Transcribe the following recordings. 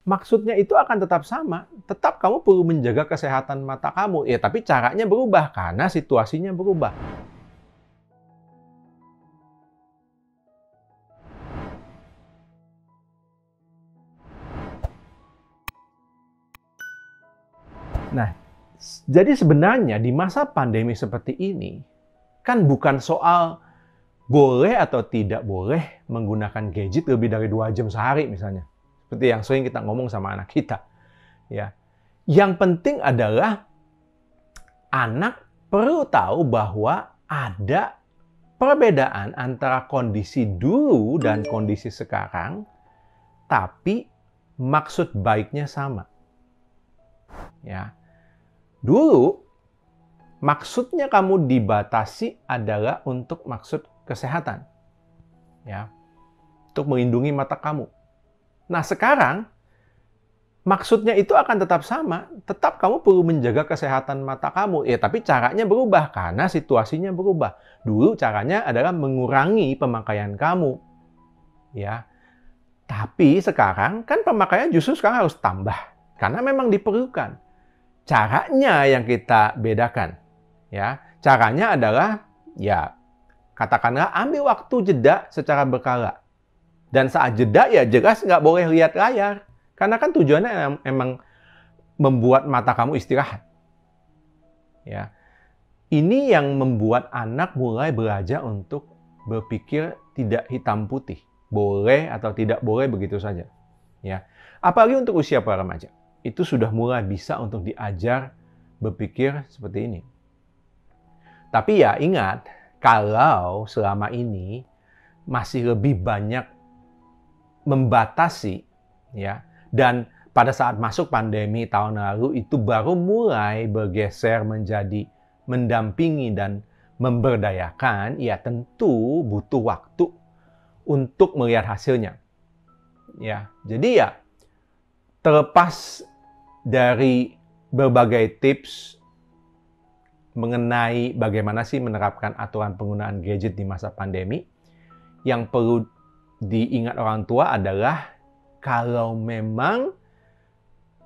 Maksudnya itu akan tetap sama. Tetap kamu perlu menjaga kesehatan mata kamu. Ya, tapi caranya berubah karena situasinya berubah. Nah, jadi sebenarnya di masa pandemi seperti ini, kan bukan soal boleh atau tidak boleh menggunakan gadget lebih dari 2 jam sehari misalnya. Seperti yang sering kita ngomong sama anak kita. Ya. Yang penting adalah anak perlu tahu bahwa ada perbedaan antara kondisi dulu dan kondisi sekarang, tapi maksud baiknya sama. Ya. Dulu, maksudnya kamu dibatasi adalah untuk maksud kesehatan. Ya. Untuk melindungi mata kamu. Nah, sekarang maksudnya itu akan tetap sama. Tetap kamu perlu menjaga kesehatan mata kamu. Ya, tapi caranya berubah karena situasinya berubah. Dulu caranya adalah mengurangi pemakaian kamu. Ya. Tapi sekarang kan pemakaian justru sekarang harus tambah. Karena memang diperlukan. Caranya yang kita bedakan. Ya. Caranya adalah, ya, katakanlah ambil waktu jeda secara berkala. Dan saat jeda ya jelas nggak boleh lihat layar. Karena kan tujuannya emang membuat mata kamu istirahat. Ya. Ini yang membuat anak mulai belajar untuk berpikir tidak hitam putih. Boleh atau tidak boleh begitu saja. Ya. Apalagi untuk usia para remaja. Itu sudah mulai bisa untuk diajar berpikir seperti ini. Tapi ya ingat, kalau selama ini masih lebih banyak membatasi, ya, dan pada saat masuk pandemi tahun lalu itu baru mulai bergeser menjadi mendampingi dan memberdayakan, ya tentu butuh waktu untuk melihat hasilnya. Ya, jadi ya terlepas dari berbagai tips mengenai bagaimana sih menerapkan aturan penggunaan gadget di masa pandemi, yang perlu diingat orang tua adalah kalau memang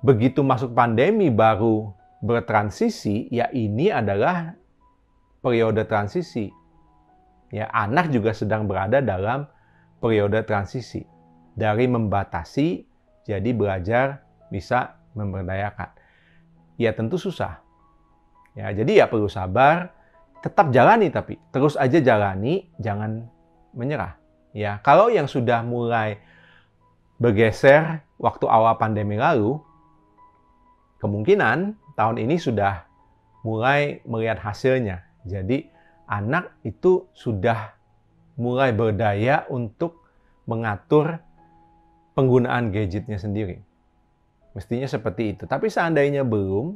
begitu masuk pandemi baru bertransisi, ya ini adalah periode transisi. Ya, anak juga sedang berada dalam periode transisi. Dari membatasi, jadi belajar bisa memberdayakan. Ya tentu susah. Ya, jadi ya perlu sabar, tetap jalani tapi terus aja jalani, jangan menyerah. Ya, kalau yang sudah mulai bergeser waktu awal pandemi lalu, kemungkinan tahun ini sudah mulai melihat hasilnya. Jadi anak itu sudah mulai berdaya untuk mengatur penggunaan gadgetnya sendiri. Mestinya seperti itu. Tapi seandainya belum,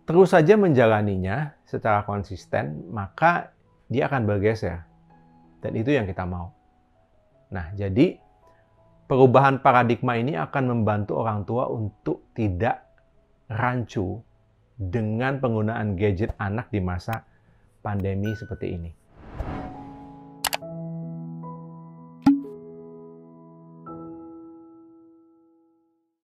terus saja menjalaninya secara konsisten, maka dia akan bergeser. Dan itu yang kita mau. Nah, jadi perubahan paradigma ini akan membantu orang tua untuk tidak rancu dengan penggunaan gadget anak di masa pandemi seperti ini.